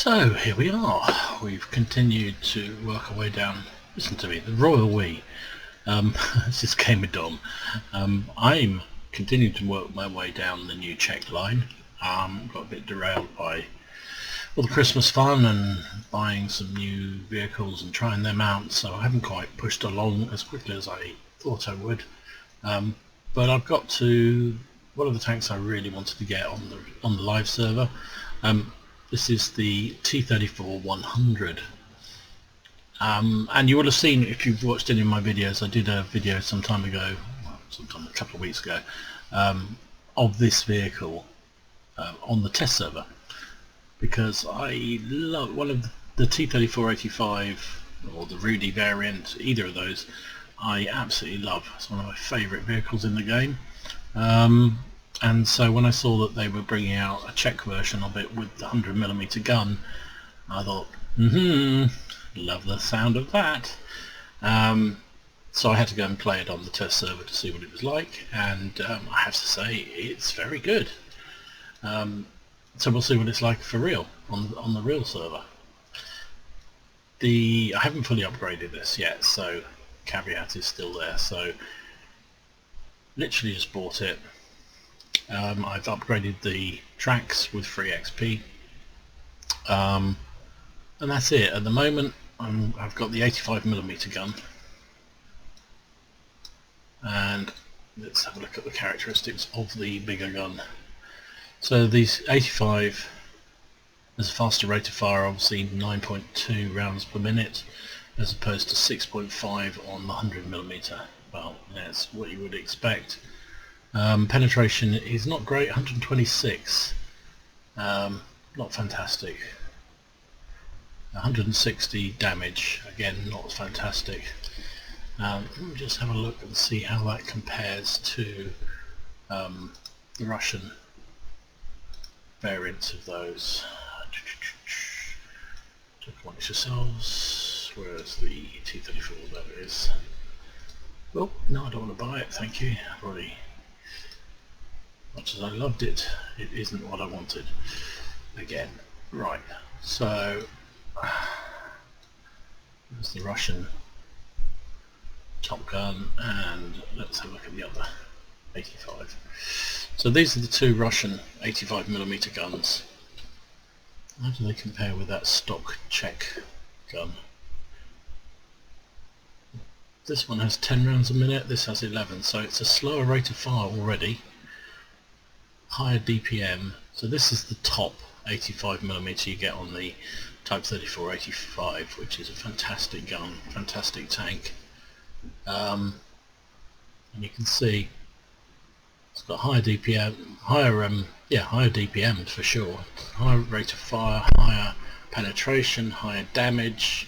So here we are. We've continued to work our way down. Listen to me, the royal we. This is Game of Dom. I'm continuing to work my way down the new Czech line. Got a bit derailed by all the Christmas fun and buying some new vehicles and trying them out, so I haven't quite pushed along as quickly as I thought I would. But I've got to one of the tanks I really wanted to get on the live server. This is the T-34 100. And you will have seen, if you've watched any of my videos, I did a video some time ago, sometime a couple of weeks ago, of this vehicle on the test server, because I love one of the T-34-85 or the Rudy variant, either of those I absolutely love. It's one of my favourite vehicles in the game. And so when I saw that they were bringing out a Czech version of it with the 100mm gun, I thought, love the sound of that. So I had to go and play it on the test server to see what it was like, and I have to say it's very good. So we'll see what it's like for real on the real server. I haven't fully upgraded this yet, so caveat is still there. So literally just bought it. I've upgraded the tracks with free XP, and that's it. At the moment I've got the 85mm gun, and let's have a look at the characteristics of the bigger gun. So these 85 has a faster rate of fire, obviously 9.2 rounds per minute as opposed to 6.5 on the 100mm. Well, that's what you would expect. Penetration is not great, 126, not fantastic. 160 damage, again not fantastic. Let me just have a look and see how that compares to the Russian variants of those. Check amongst yourselves. Where's the T-34? There it is. Well, no, I don't want to buy it, thank you. I've already, much as I loved it, it isn't what I wanted. Again, right, so there's the Russian Top Gun, and let's have a look at the other 85. So these are the two Russian 85mm guns. How do they compare with that stock Czech gun? This one has 10 rounds a minute, this has 11, so it's a slower rate of fire already. Higher DPM, so this is the top 85mm you get on the Type 34-85, which is a fantastic gun, fantastic tank. And you can see it's got higher DPM, higher DPM for sure. Higher rate of fire, higher penetration, higher damage.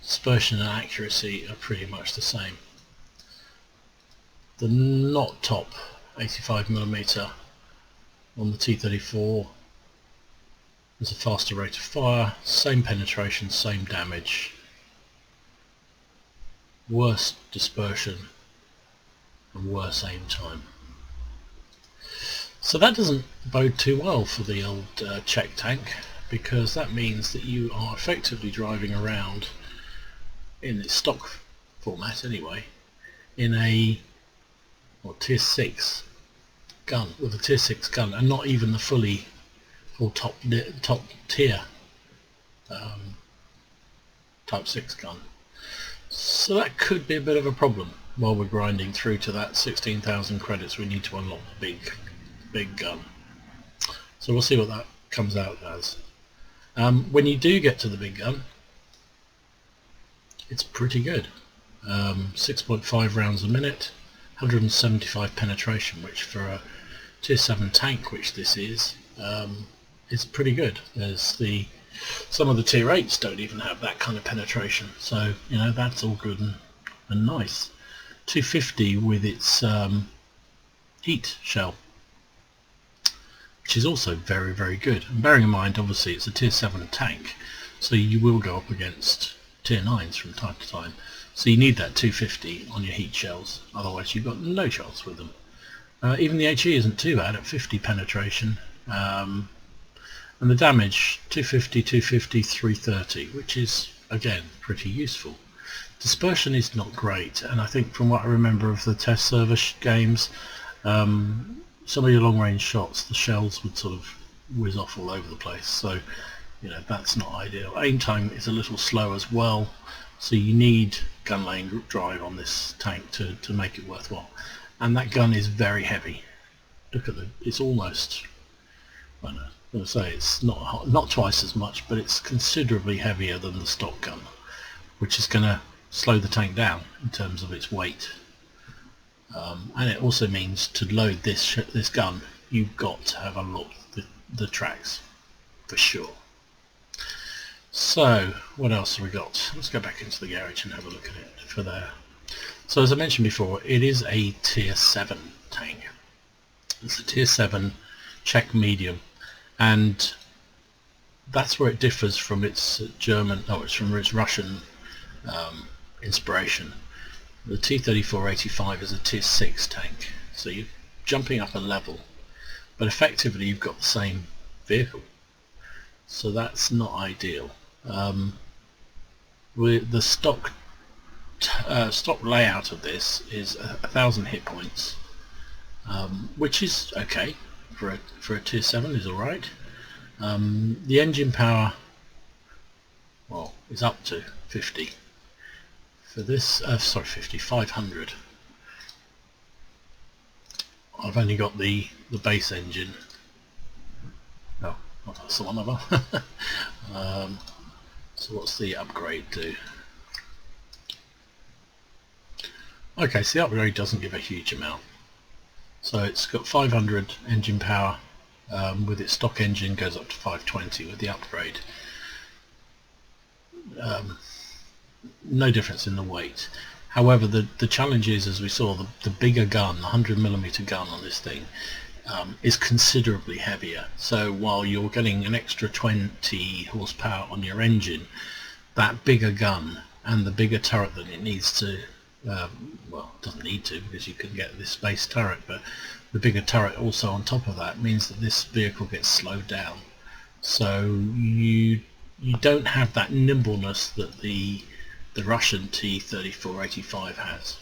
Dispersion and accuracy are pretty much the same. The not top 85mm on the T-34 has a faster rate of fire, same penetration, same damage, worse dispersion and worse aim time. So that doesn't bode too well for the old Czech tank, because that means that you are effectively driving around in its stock format anyway in a tier 6 gun, with a tier 6 gun, and not even the full top tier type 6 gun. So that could be a bit of a problem while we're grinding through to that 16,000 credits we need to unlock the big gun. So we'll see what that comes out as. When you do get to the big gun, it's pretty good. 6.5 rounds a minute, 175 penetration, which for a tier 7 tank, which this is pretty good. Some of the tier 8s don't even have that kind of penetration, so you know, that's all good and nice. 250 with its heat shell, which is also very, very good. And bearing in mind, obviously it's a tier 7 tank, so you will go up against tier 9s from time to time, so you need that 250 on your heat shells, otherwise you've got no chance with them. Even the HE isn't too bad at 50 penetration, And the damage 250, 250, 330, which is again pretty useful. Dispersion is not great, and I think from what I remember of the test server games, some of your long range shots, the shells would sort of whiz off all over the place, so that's not ideal. Aim time is a little slow as well, so you need gun lane drive on this tank to make it worthwhile. And that gun is very heavy. Look at it's almost, I don't know, I'm going to say it's not twice as much, but it's considerably heavier than the stock gun, which is going to slow the tank down in terms of its weight. And it also means to load this gun, you've got to have unlocked the tracks for sure. So what else have we got? Let's go back into the garage and have a look at it for there. So as I mentioned before, it is a tier 7 tank. It's a tier 7 Czech medium, and that's where it differs from its Russian inspiration. The T-34 is a tier 6 tank, so you're jumping up a level, but effectively you've got the same vehicle, so that's not ideal. With the stock layout of this is 1,000 hit points, which is okay for a tier 7, is alright. The engine power, well, is up to 50. For this, 500. I've only got the base engine. Oh, that's the one above. So what's the upgrade do? Okay, so the upgrade doesn't give a huge amount. So it's got 500 engine power. With its stock engine goes up to 520 with the upgrade. No difference in the weight. However, the challenge is, as we saw, the bigger gun, the 100mm gun on this thing, is considerably heavier. So while you're getting an extra 20 horsepower on your engine, that bigger gun and the bigger turret that it needs to, well, it doesn't need to because you can get this base turret, but the bigger turret also on top of that means that this vehicle gets slowed down. So you don't have that nimbleness that the Russian T-34 has.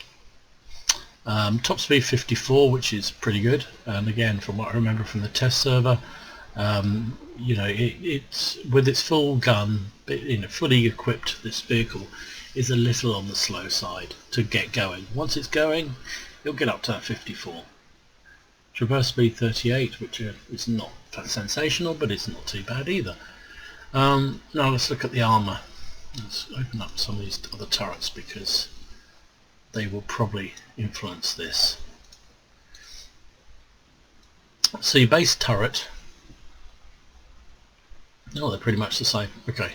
Top speed 54, which is pretty good, and again, from what I remember from the test server, it's with its full gun, fully equipped, this vehicle is a little on the slow side to get going. Once it's going, it'll get up to that 54. Traverse speed 38, which is not sensational, but it's not too bad either. Now let's look at the armour. Let's open up some of these other turrets because they will probably influence this. So your base turret, they're pretty much the same. Okay,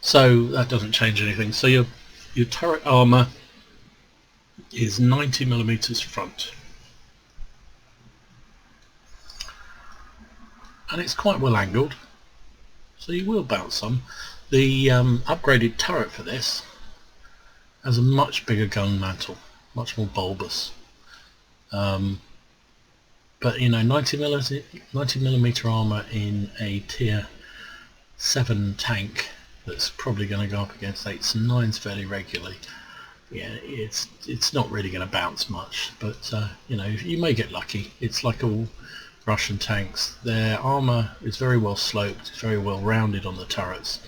so that doesn't change anything. So your turret armour is 90mm front, and it's quite well angled, so you will bounce some. The upgraded turret for this has a much bigger gun mantle, much more bulbous. But 90mm armour in a tier 7 tank that's probably going to go up against 8s and 9s fairly regularly. Yeah, it's not really going to bounce much, but you may get lucky. It's like all Russian tanks. Their armour is very well sloped, it's very well rounded on the turrets.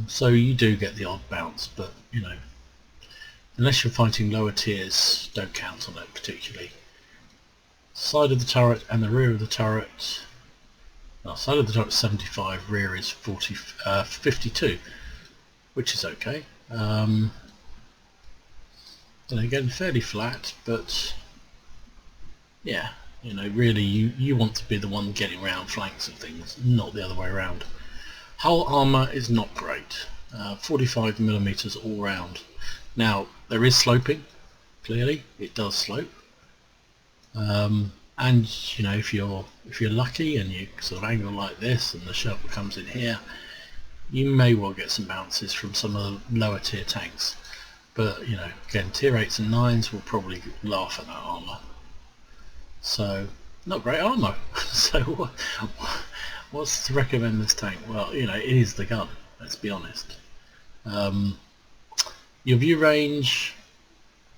So you do get the odd bounce, but unless you're fighting lower tiers, don't count on it particularly. Side of the turret and the rear of the turret, side of the turret is 75, rear is 52, which is okay. And again, fairly flat, but yeah, really you want to be the one getting around flanks of things, not the other way around. Hull armour is not great, 45mm all round. Now there is sloping, clearly it does slope, and if you're lucky and you sort of angle like this and the shell comes in here, you may well get some bounces from some of the lower tier tanks. But again, tier 8s and 9s will probably laugh at that armour. So not great armour. So What's to recommend this tank? Well, you know, it is the gun, let's be honest. Your view range,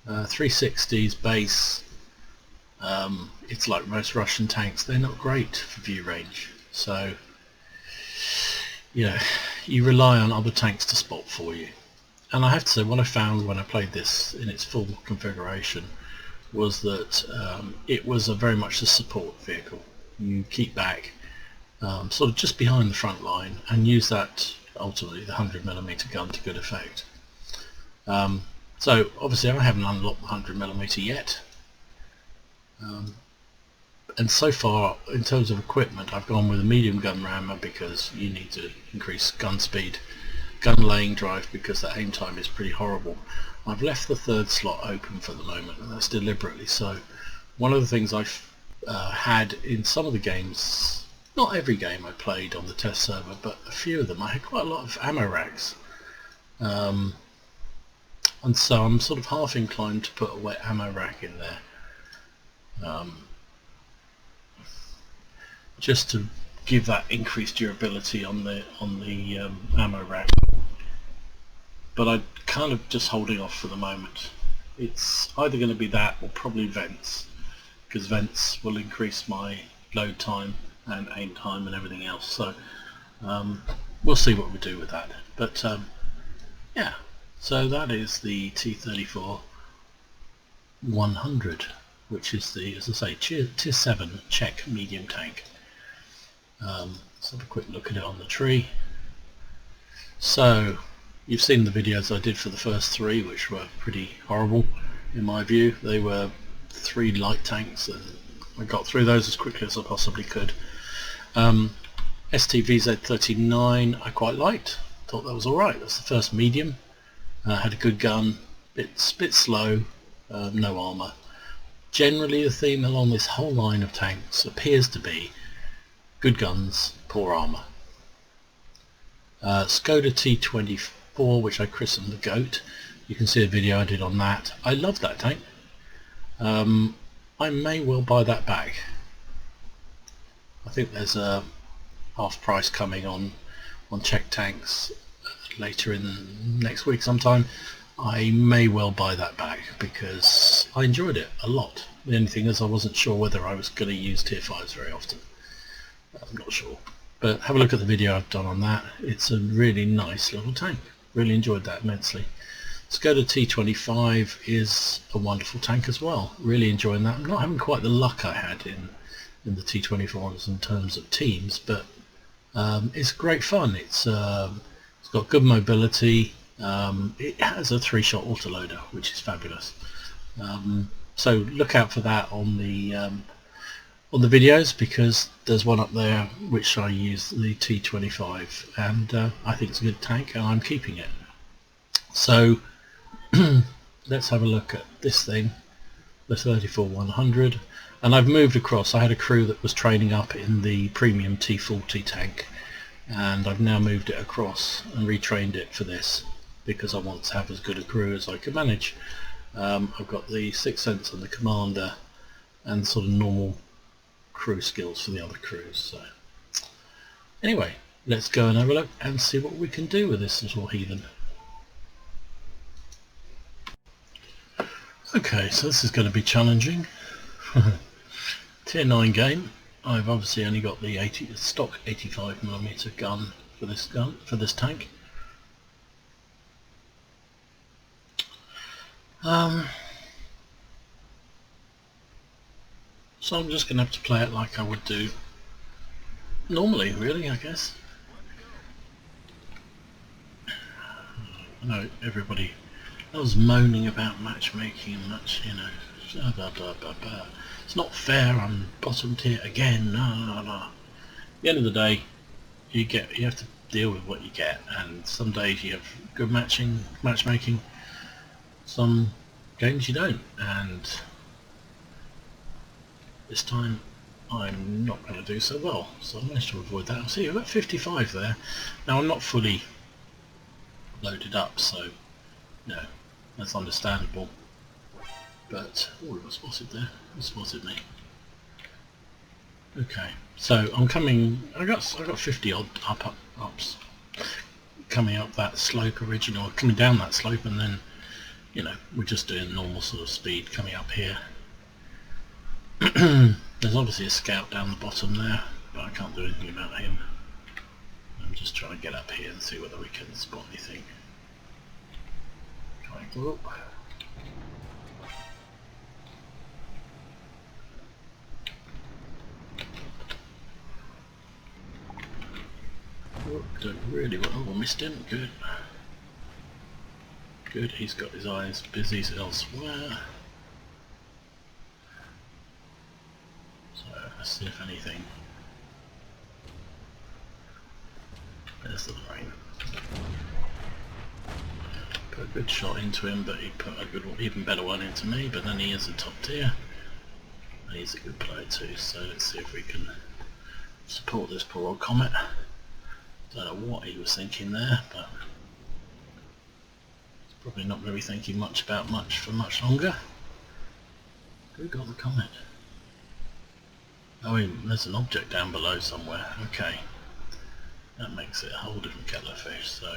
360s base, it's like most Russian tanks, they're not great for view range. So, you know, you rely on other tanks to spot for you. And I have to say, what I found when I played this in its full configuration was that it was very much a support vehicle. You keep back sort of just behind the front line and use that, ultimately, the 100mm gun to good effect. So obviously I haven't unlocked the 100mm yet, and so far in terms of equipment I've gone with a medium gun rammer because you need to increase gun speed, gun laying drive because that aim time is pretty horrible. I've left the third slot open for the moment, and that's deliberately so. One of the things I've had in some of the games, not every game I played on the test server, but a few of them, I had quite a lot of ammo racks. And so I'm sort of half inclined to put a wet ammo rack in there, just to give that increased durability on the ammo rack. But I'm kind of just holding off for the moment. It's either going to be that or probably vents, because vents will increase my load time and aim time and everything else. So we'll see what we do with that. But yeah. So that is the T-34 100, which is the, as I say, Tier 7 Czech medium tank. Let's have a quick look at it on the tree. So you've seen the videos I did for the first three, which were pretty horrible in my view. They were 3 light tanks, and I got through those as quickly as I possibly could. STVZ-39 I quite liked, thought that was alright. That's the first medium. Had a good gun, bit slow, no armour. Generally the theme along this whole line of tanks appears to be good guns, poor armour. Skoda T-34, which I christened the GOAT. You can see a video I did on that. I love that tank. I may well buy that back. I think there's a half price coming on Czech tanks later in next week sometime. I may well buy that back because I enjoyed it a lot. The only thing is I wasn't sure whether I was going to use Tier 5s very often. I'm not sure. But have a look at the video I've done on that. It's a really nice little tank. Really enjoyed that immensely. Skoda T-25 is a wonderful tank as well. Really enjoying that. I'm not having quite the luck I had in the T-24s in terms of teams, but it's great fun. It's got good mobility. It has a 3-shot autoloader, which is fabulous. So look out for that on the videos, because there's one up there which I use, the T-25, and I think it's a good tank and I'm keeping it. So let's have a look at this thing, the 34-100, and I've moved across. I had a crew that was training up in the premium T-40 tank, and I've now moved it across and retrained it for this because I want to have as good a crew as I can manage. I've got the Sixth Sense and the Commander and sort of normal crew skills for the other crews. So anyway, let's go and have a look and see what we can do with this little heathen. Okay, so this is going to be challenging. Tier 9 game. I've obviously only got the stock 85mm gun for this tank. So I'm just going to have to play it like I would do normally, really, I guess. I know everybody loves moaning about matchmaking and much, you know, blah, blah, blah, blah. It's not fair, I'm bottom tier again, no. At the end of the day, you have to deal with what you get, and some days you have good matchmaking, some games you don't, and this time I'm not going to do so well, so I managed to avoid that. See, I've got 55 there. Now I'm not fully loaded up, so no, that's understandable. But oh, I was spotted there. He spotted me. Okay, so I'm coming. I got 50 odd ups coming up that slope original, coming down that slope, and then we're just doing normal sort of speed coming up here. There's obviously a scout down the bottom there, but I can't do anything about him. I'm just trying to get up here and see whether we can spot anything. Whoop. Don't really want. Oh, I missed him. Good. Good, he's got his eyes busy elsewhere. So let's see if anything. There's the rain. Put a good shot into him, but he put a good, even better one into me. But then he is a top tier, and he's a good player too. So let's see if we can support this poor old Comet. Don't know what he was thinking there, but he's probably not going to be thinking much about much for much longer. Who got the Comet? Oh, there's an object down below somewhere. Okay, that makes it a whole different kettle of fish. So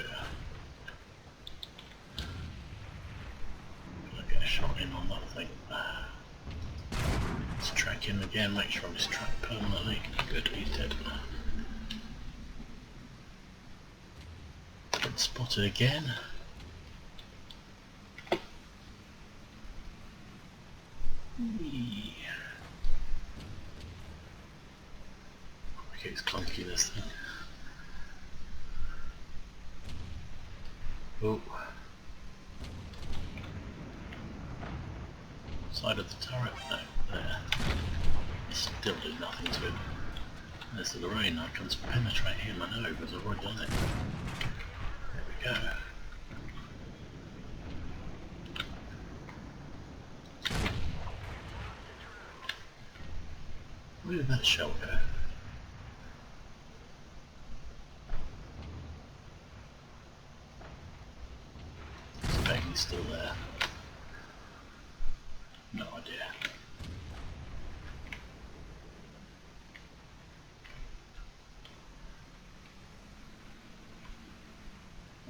I'll get a shot in on that thing. Let's track him again. Make sure he's tracked permanently. Good, he's dead. Spotted again. Okay, it's clunky, this thing. Oh. Side of the turret? No, there. Still do nothing to him. There's the rain. I can penetrate him, I know, because I've already done it. Go. Where did that shell go? I suspect he's still there. No idea.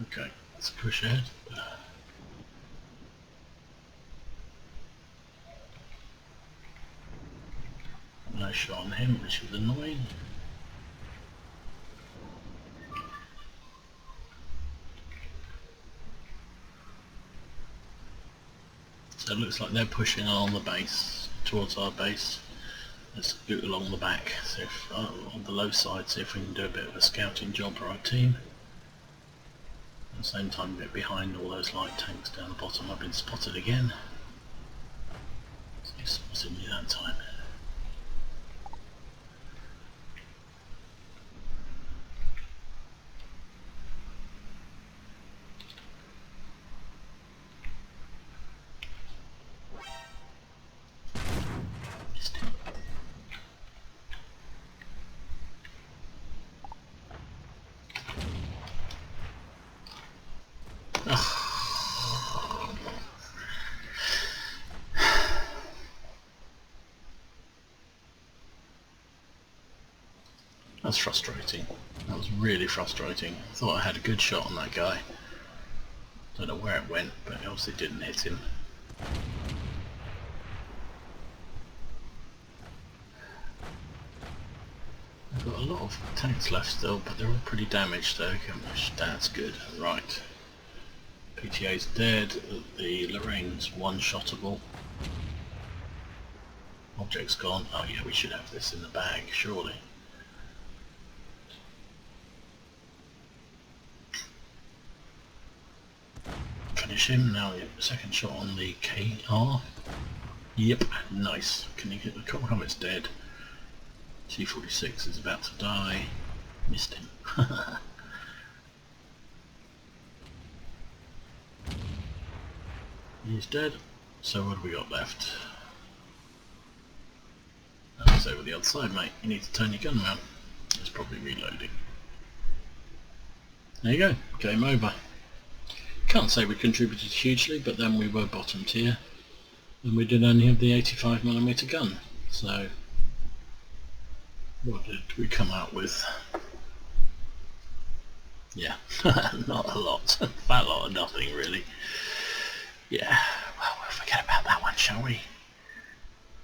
Okay, let's push ahead. No shot on him, which is annoying. So it looks like they're pushing on the base, towards our base. Let's go along the back, see if, on the low side, see if we can do a bit of a scouting job for our team. At the same time, get behind all those light tanks down the bottom. I've been spotted again. So he spotted me that time. That's frustrating. That was really frustrating. I thought I had a good shot on that guy. Don't know where it went, but it obviously didn't hit him. I've got a lot of tanks left still, but they're all pretty damaged though. That's good. Right. PTA's dead. The Lorraine's one-shottable. Object's gone. Oh yeah, we should have this in the bag, surely. Finish him. Now we have a second shot on the KR. Yep, nice. Can you get the Comet's dead? T-34 is about to die. Missed him. He's dead. So what have we got left? That's over the other side, mate. You need to turn your gun around. It's probably reloading. There you go. Game over. Can't say we contributed hugely, but then we were bottom tier. And we did only have the 85mm gun. So What did we come out with? Yeah, not a lot. A fat lot of nothing really. Yeah, well, we'll forget about that one, shall we?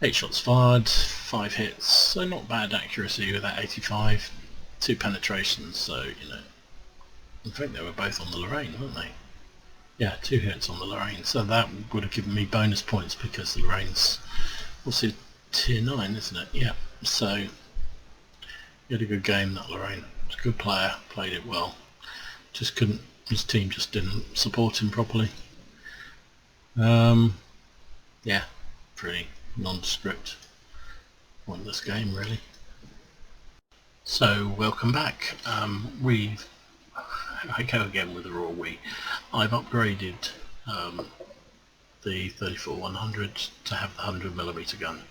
8 shots fired, 5 hits, so not bad accuracy with that 85. 2 penetrations, so you know. In fact, they were both on the Lorraine, weren't they? Yeah, 2 hits on the Lorraine, so that would have given me bonus points because the Lorraine's also tier 9, isn't it? Yeah, so he had a good game, that Lorraine. He's a good player, played it well. Just couldn't, his team just didn't support him properly. Yeah, pretty nondescript, pointless game really. So welcome back. I go again with the raw I've upgraded the 34-100 to have the 100mm gun.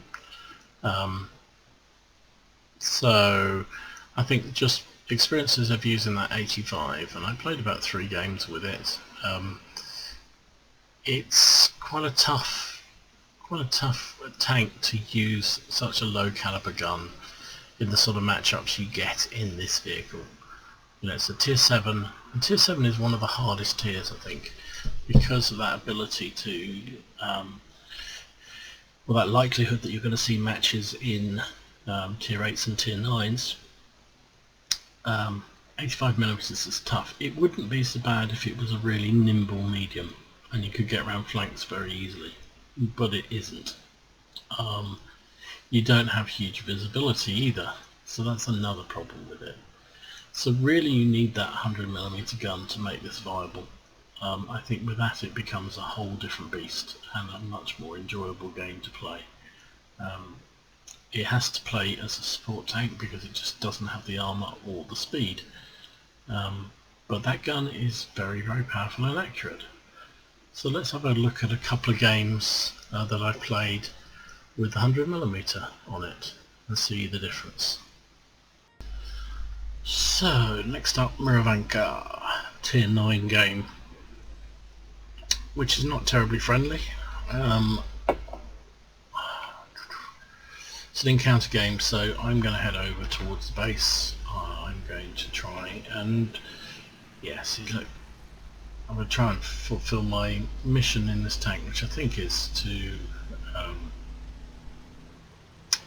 So I think just experiences of using that 85, and I played about 3 games with it. It's quite a tough tank to use such a low caliber gun in the sort of matchups you get in this vehicle. You know, it's a tier 7, and tier 7 is one of the hardest tiers, I think, because of that ability to, well, that likelihood that you're going to see matches in tier 8s and tier 9s. 85mm is tough. It wouldn't be so bad if it was a really nimble medium and you could get around flanks very easily, but it isn't. You don't have huge visibility either, so that's another problem with it. So really you need that 100mm gun to make this viable. I think with that it becomes a whole different beast and a much more enjoyable game to play. It has to play as a support tank because it just doesn't have the armour or the speed. But that gun is very, very powerful and accurate. So let's have a look at a couple of games that I've played with 100mm on it and see the difference. So next up, Miravanka, tier 9 game, which is not terribly friendly. It's an encounter game, so I'm going to head over towards the base. I'm going to try and, yeah, see, look, I'm going to try and fulfill my mission in this tank, which I think is to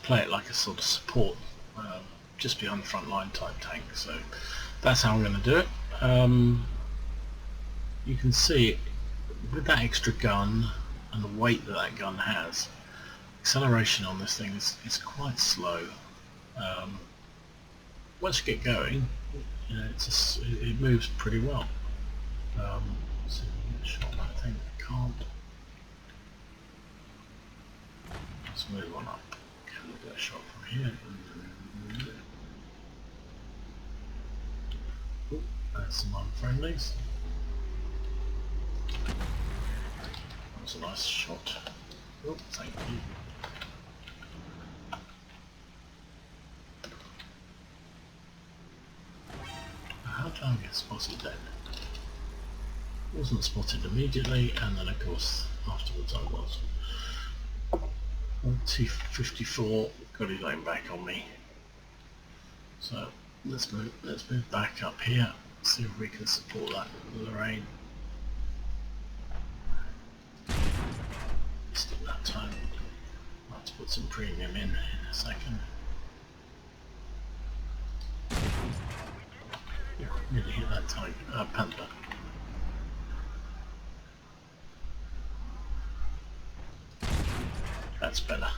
play it like a sort of support, just behind the front line type tank. So that's how I'm going to do it. You can see with that extra gun and the weight that that gun has, acceleration on this thing is quite slow. Once you get going, you know, it moves pretty well. So you get a shot, I think I can't. Let's move on up. Can we get a shot from here? Ooh, there's some unfriendlies. That's a nice shot. Oh, thank you. How did I get spotted then? Wasn't spotted immediately, and then of course afterwards I was. T-34 got his own back on me. So let's move back up here, see if we can support that Lorraine. Missed it that time. I'll have to put some premium in a second. Yeah, really hit that time. Panther. That's better.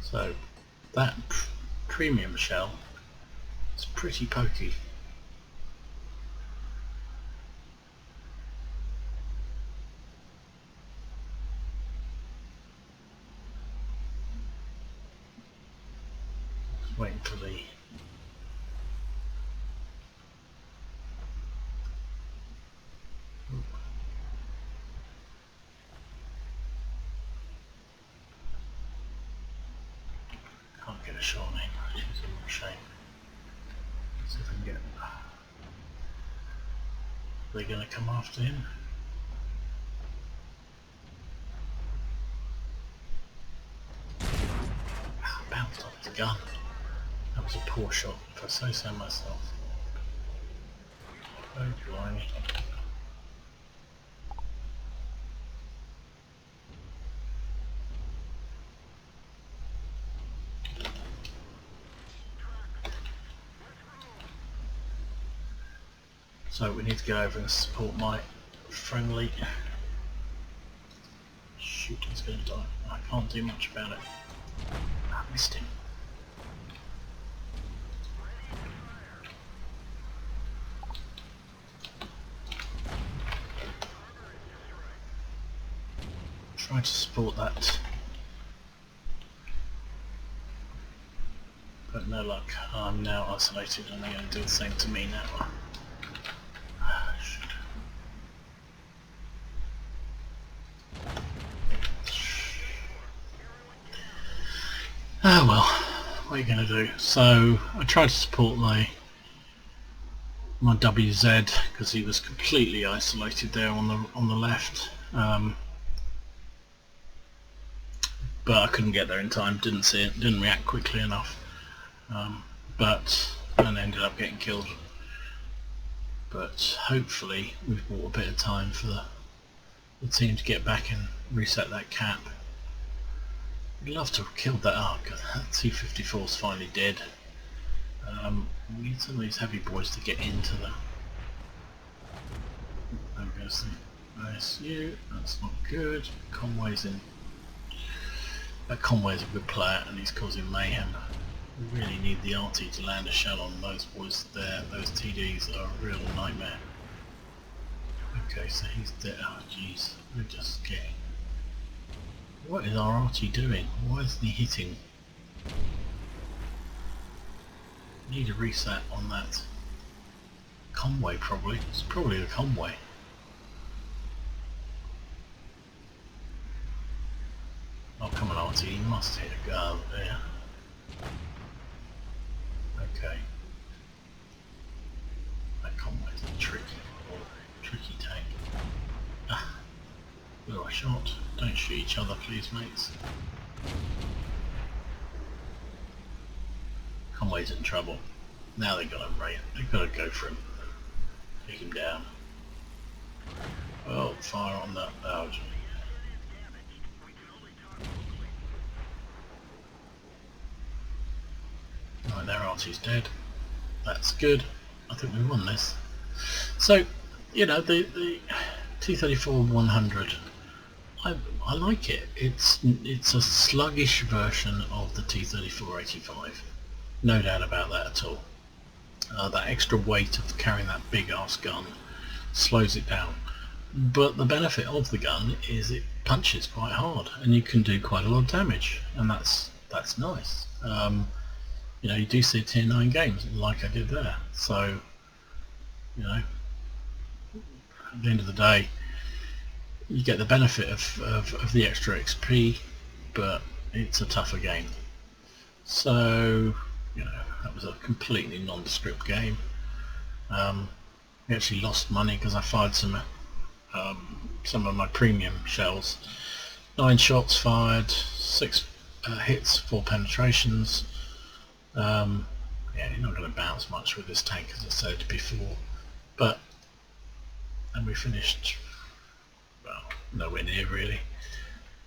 So that premium shell is pretty pokey. Just waiting for the get a shot on him, which is a real shame. Let's see if we can get They're going to come after him. Bounced off the gun. That was a poor shot, if I say so myself. Oh, blimey. So we need to go over and support my friendly. Shoot, he's going to die. I can't do much about it. I missed him. Try to support that, but no luck. I'm now isolated and they're going to do the same to me now. Oh well, what are you going to do? So I tried to support my WZ because he was completely isolated there on the left. But I couldn't get there in time, didn't see it, didn't react quickly enough, and ended up getting killed. But hopefully we've bought a bit of time for the team to get back and reset that cap. I'd love to have killed that arc. That T-34's finally dead. We need some of these heavy boys to get into the... There goes the ISU, that's not good. Conway's in. That Conway's a good player and he's causing mayhem. We really need the RT to land a shell on those boys there. Those TDs are a real nightmare. Okay, so he's dead. Oh jeez, we're just getting... What is our RT doing? Why isn't he hitting? Need a reset on that Conway probably. It's probably the Conway. Oh come on RT, you must hit a go there. Okay. That Conway's a tricky tank. Ah, little shot. Don't shoot each other please mates. Conway's in trouble. Now they've got to go for him. Take him down. Oh, fire on that. Oh, right, their RT's dead. That's good. I think we won this. So, you know, the T-34 100, I like it. It's a sluggish version of the T-34 85. No doubt about that at all. That extra weight of carrying that big ass gun slows it down. But the benefit of the gun is it punches quite hard and you can do quite a lot of damage, and that's nice. You know, you do see tier 9 games like I did there, so you know, at the end of the day you get the benefit of the extra XP, but it's a tougher game. So you know, that was a completely nondescript game. We actually lost money because I fired some of my premium shells. 9 shots fired, 6 hits, 4 penetrations. Yeah, you're not going to bounce much with this tank, as I said before, and we finished, well, nowhere near really.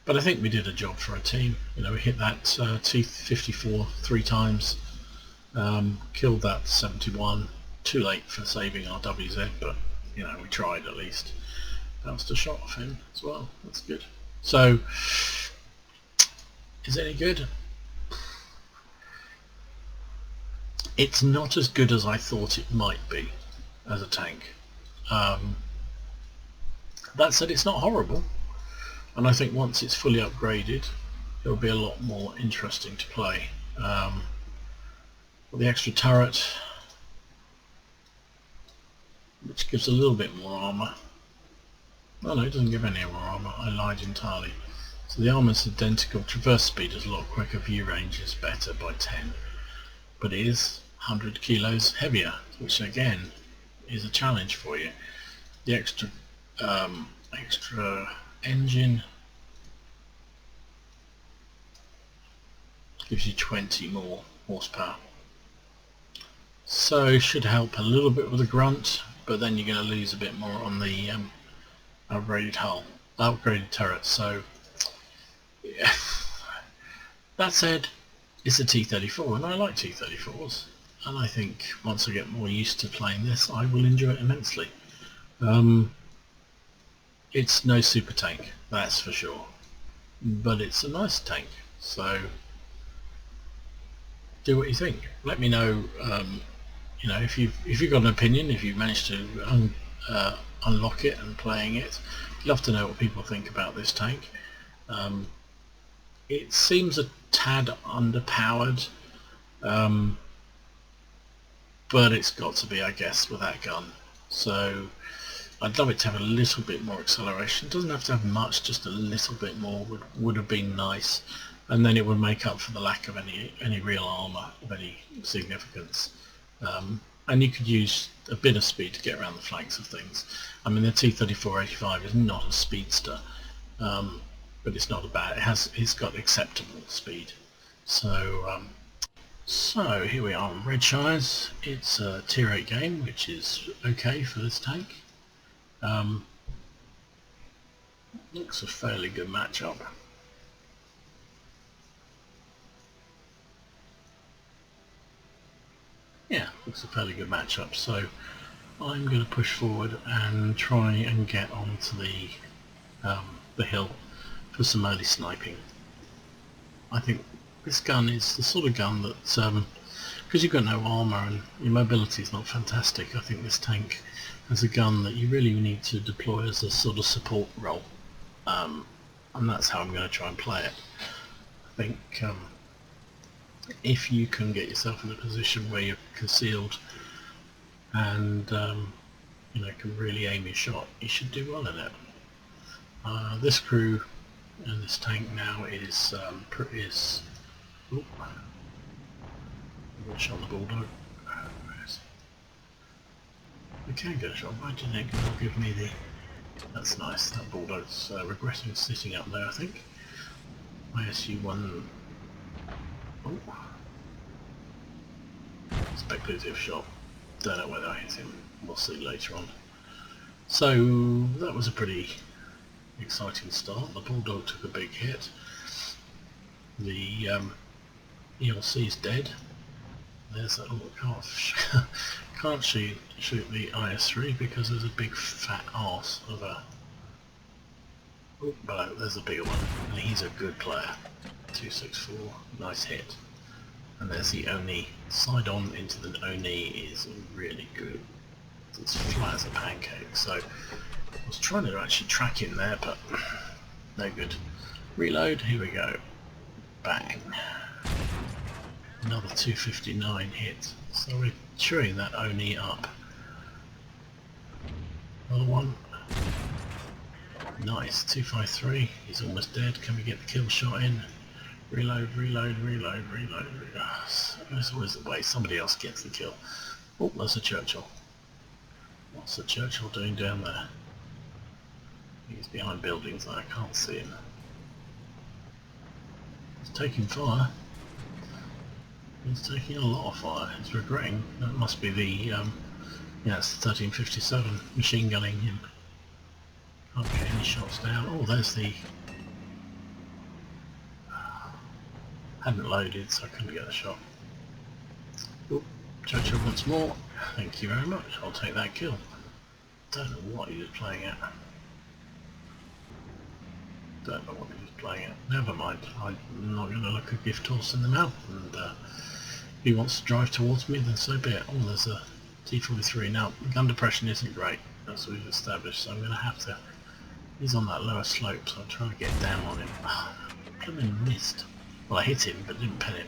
But I think we did a job for a team. You know, we hit that T-34 3 times, killed that 71. Too late for saving our WZ, but you know, we tried at least. Bounced a shot off him as well. That's good. So, is it any good? It's not as good as I thought it might be as a tank. That said, it's not horrible, and I think once it's fully upgraded it'll be a lot more interesting to play. The extra turret, which gives a little bit more armour. Oh no, it doesn't give any more armour, I lied entirely. So the armour is identical, traverse speed is a lot quicker, view range is better by 10, but it is 100 kilos heavier, which again is a challenge for you. the extra engine gives you 20 more horsepower. So should help a little bit with the grunt, but then you're going to lose a bit more on the upgraded hull, upgraded turret. So yeah. That said, it's a T-34 and I like T-34s, and I think once I get more used to playing this I will enjoy it immensely. It's no super tank, that's for sure, but it's a nice tank, so do what you think. Let me know, you know, if you've got an opinion, if you've managed to unlock it and playing it. I'd love to know what people think about this tank. It seems a tad underpowered, but it's got to be, I guess, with that gun. So I'd love it to have a little bit more acceleration. It doesn't have to have much, just a little bit more would have been nice, and then it would make up for the lack of any real armour of any significance. And you could use a bit of speed to get around the flanks of things. I mean, the T-34-85 is not a speedster, but it's not a bad. It's got acceptable speed. So so here we are on Redshires. It's a tier 8 game, which is okay for this tank. Looks a fairly good matchup. Yeah, looks a fairly good matchup. So I'm going to push forward and try and get onto the hill for some early sniping. I think this gun is the sort of gun that, because you've got no armour and your mobility is not fantastic, I think this tank is a gun that you really need to deploy as a sort of support role, and that's how I'm going to try and play it. I think if you can get yourself in a position where you're concealed and you know, can really aim your shot, you should do well in it. This crew and this tank now is ooh, I'm shot the bulldog. We can get a shot. Why didn't it give me the? That's nice. That bulldog's regretting sitting up there, I think. ISU-1. Oh, speculative shot. Don't know whether I hit him. We'll see later on. So that was a pretty exciting start. The bulldog took a big hit. The ELC is dead. There's that. Oh, can't shoot the IS-3 because there's a big fat arse of a. Oh, but there's a bigger one, and he's a good player. 264, nice hit. And there's the Oni. Side on into the Oni is really good. It's flat as a pancake. So I was trying to actually track him there, but no good. Reload. Here we go. Bang. Another 259 hit. So we're chewing that Oni up. Another one. Nice. 253. He's almost dead. Can we get the kill shot in? Reload, reload, reload, reload, reload. There's always the way. Somebody else gets the kill. Oh, there's a Churchill. What's the Churchill doing down there? He's behind buildings. I can't see him. He's taking fire. He's taking a lot of fire. He's regretting. That must be the yeah, it's the 1357 machine gunning him. Can't get any shots down. Oh, there's the. Hadn't loaded, so I couldn't get a shot. Oh, Churchill once more. Thank you very much. I'll take that kill. Don't know what he was playing at. Don't know what he was playing at. Never mind. I'm not going to look a gift horse in the mouth. And if he wants to drive towards me, then so be it. Oh, there's a T-43. Now, gun depression isn't great, as we've established, so I'm going to have to. He's on that lower slope, so I'm trying to get down on him. Blooming missed. Well, I hit him, but didn't pin him.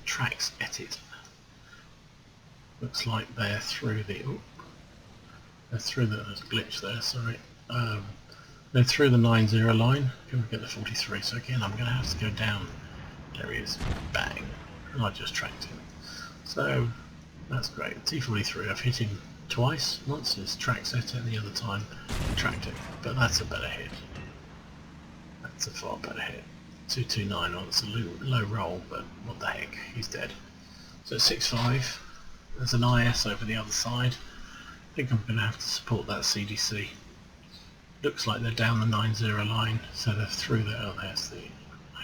Tracks edit. Looks like they're through the. Oh, they're through the. There's a glitch there. Sorry. They're through the 90 line. Can we get the 43? So again, I'm going to have to go down. There he is. Bang. And I just tracked him. So that's great. T-43. I've hit him twice. Once it's track set it, the other time tracked it. But that's a better hit. That's a far better hit. 229 on it's a low roll, but what the heck, he's dead. So 6-5. There's an IS over the other side. I think I'm going to have to support that CDC. Looks like they're down the 9-0 line, so they're through there. Oh, there's the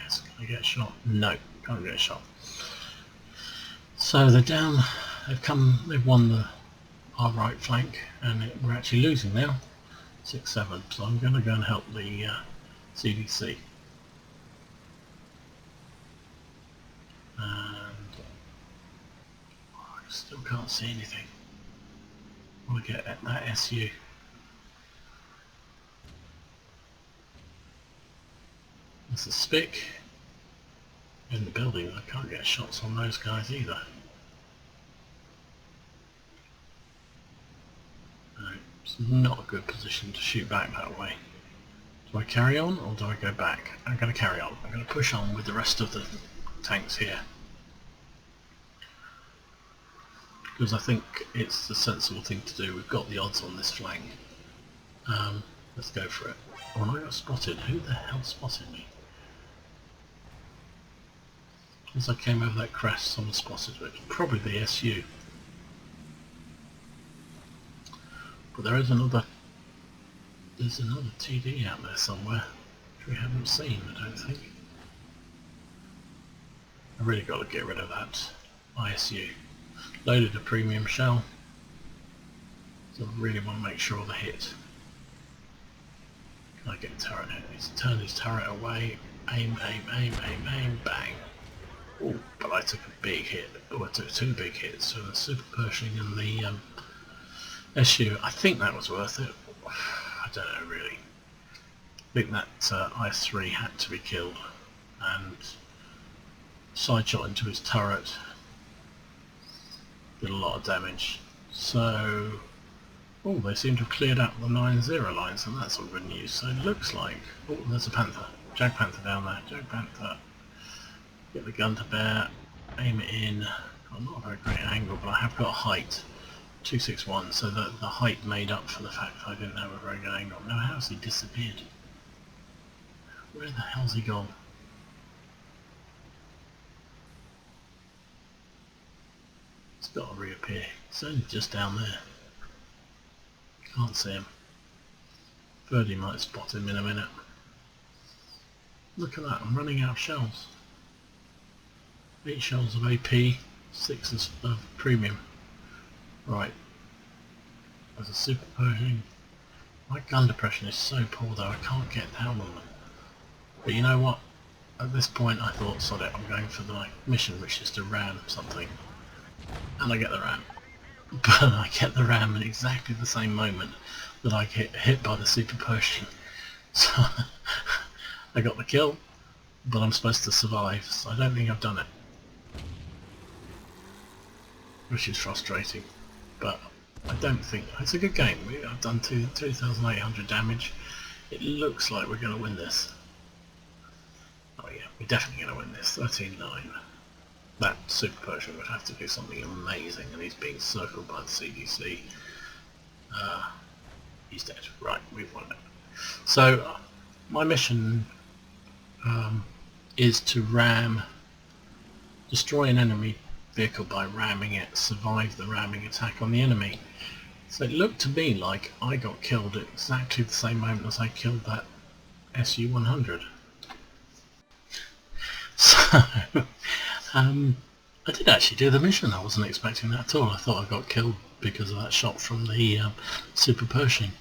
IS. Can I get a shot? No, can't get a shot. So they're down. They've won our right flank, and we're actually losing now. 6-7. So I'm going to go and help the CDC. And I still can't see anything. I want to get at that SU. There's a spick in the building. I can't get shots on those guys either. No, it's not a good position to shoot back that way. Do I carry on or do I go back? I'm going to carry on. I'm going to push on with the rest of the tanks here. Because I think it's the sensible thing to do. We've got the odds on this flank. Let's go for it. Oh, and I got spotted. Who the hell spotted me? As I came over that crest, someone spotted me. Probably the SU. But there's another TD out there somewhere, which we haven't seen, I don't think. I've really got to get rid of that ISU. Loaded a premium shell, so I really want to make sure the hit. Can I get a turret hit? He's turned his turret away, aim, bang. Oh, but I took a big hit. Oh, I took two big hits, so the Super Pershing and the SU. I think that was worth it. I don't know really. I think that IS-3 had to be killed, and side shot into his turret. Did a lot of damage. So, oh, they seem to have cleared out the 9-0 line, so that's all good news. So it looks like, oh, there's a Panther. Jag Panther down there. Jag Panther. Get the gun to bear, aim it in. Well, not a very great angle, but I have got height. 261, so that the height made up for the fact that I didn't have a very good angle. Now, how's he disappeared? Where the hell's he gone? He's got to reappear. He's only just down there. Can't see him. Birdie might spot him in a minute. Look at that, I'm running out of shells. 8 shells of AP, 6 of premium. Right. There's a Super Pershing. My gun depression is so poor though, I can't get down on them. But you know what? At this point I thought, sod it, I'm going for the mission, which is to ram something. And I get the ram. But I get the ram at exactly the same moment that I get hit by the Super Pershing. So I got the kill, but I'm supposed to survive, so I don't think I've done it. Which is frustrating. But I don't think it's a good game. I've done 2,800 damage. It looks like we're going to win this. Oh yeah, we're definitely going to win this. 13-9. That Super Pershing would have to do something amazing, and he's being circled by the CDC. He's dead. Right, we've won it. So my mission is to destroy an enemy vehicle by ramming it, survive the ramming attack on the enemy. So it looked to me like I got killed at exactly the same moment as I killed that SU-100. So I did actually do the mission. I wasn't expecting that at all. I thought I got killed because of that shot from the Super Pershing.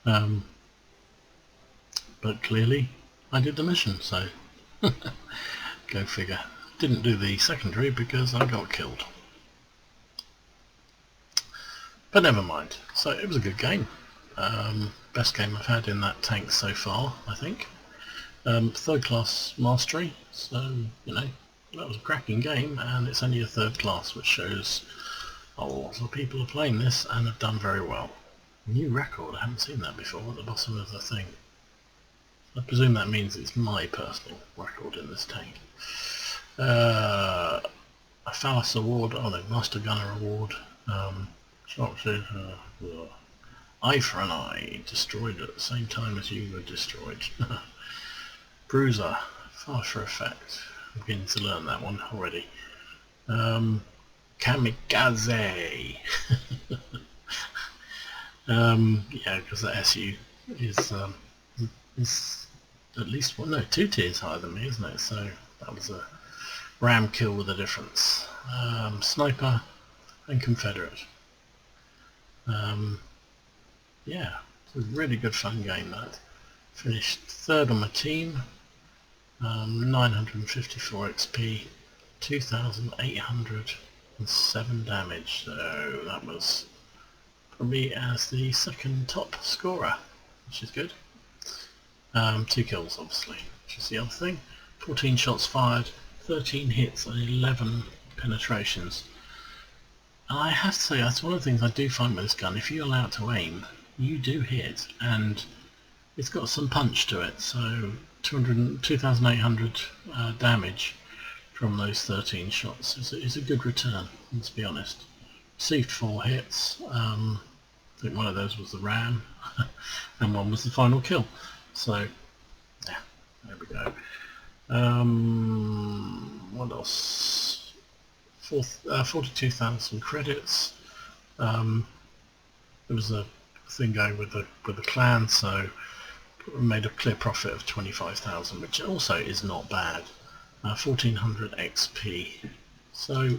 But clearly I did the mission, so go figure. Didn't do the secondary because I got killed. But never mind. So it was a good game. Best game I've had in that tank so far, I think. Third class mastery, so you know, that was a cracking game, and it's only a third class, which shows a lot of people are playing this and have done very well. New record, I haven't seen that before at the bottom of the thing. I presume that means it's my personal record in this tank. A Phallus award, oh no, Master Gunner award, Sharpshooter, eye for an eye, destroyed at the same time as you were destroyed. Bruiser, fire for effect. I'm beginning to learn that one already. Kamikaze. Yeah, because the SU is at least one, no, 2 tiers higher than me, isn't it? So that was a ram kill with a difference. Sniper and Confederate. Yeah, it's a really good fun game that. Finished 3rd on my team, 954 XP, 2,807 damage, so that was probably as the 2nd top scorer, which is good. 2 kills obviously, which is the other thing. 14 shots fired, 13 hits and 11 penetrations. And I have to say, that's one of the things I do find with this gun. If you allow it to aim, you do hit, and it's got some punch to it. So 2,800 damage from those 13 shots is a good return, let's be honest. Received 4 hits. I think one of those was the ram, and one was the final kill. So yeah, there we go. What else? 42,000 credits. There was a thing going with the clan, so we made a clear profit of 25,000, which also is not bad. 1,400 XP. So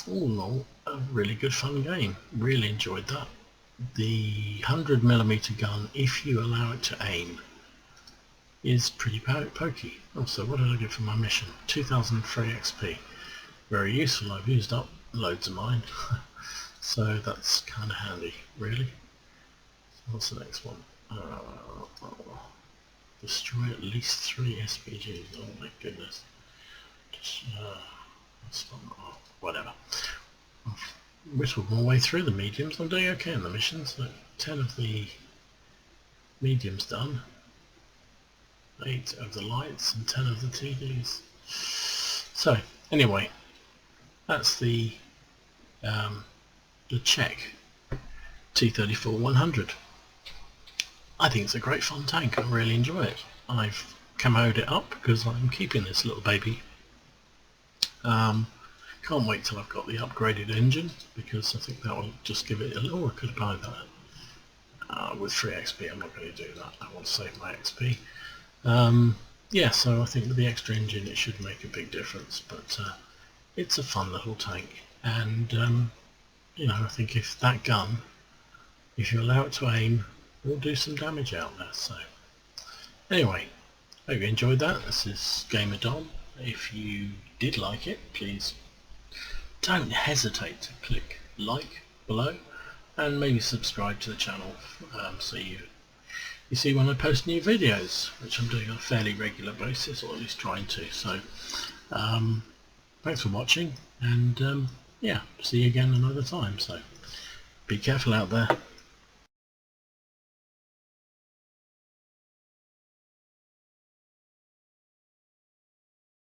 all in all, a really good fun game. Really enjoyed that. The 100mm gun, if you allow it to aim, is pretty pokey. Also, what did I get for my mission? 2,003 XP. Very useful. I've used up loads of mine. So that's kind of handy, really. So what's the next one? Destroy at least 3 SPGs. Oh my goodness. Just, whatever. I've whittled my way through the mediums. I'm doing okay in the missions. So 10 of the mediums done. 8 of the lights and 10 of the TDs. So anyway, that's the Czech T-34 100. I think it's a great fun tank. I really enjoy it. I've camoed it up because I'm keeping this little baby. Can't wait till I've got the upgraded engine, because I think that will just give it a little. I could buy that with free XP. I'm not going to do that. I want to save my XP. Yeah, so I think with the extra engine it should make a big difference, but it's a fun little tank, and you know, I think if that gun, if you allow it to aim, will do some damage out there. So anyway, hope you enjoyed that. This is Gamer Dom. If you did like it, please don't hesitate to click like below and maybe subscribe to the channel, so you see when I post new videos, which I'm doing on a fairly regular basis, or at least trying to. So thanks for watching, and yeah, see you again another time. So be careful out there.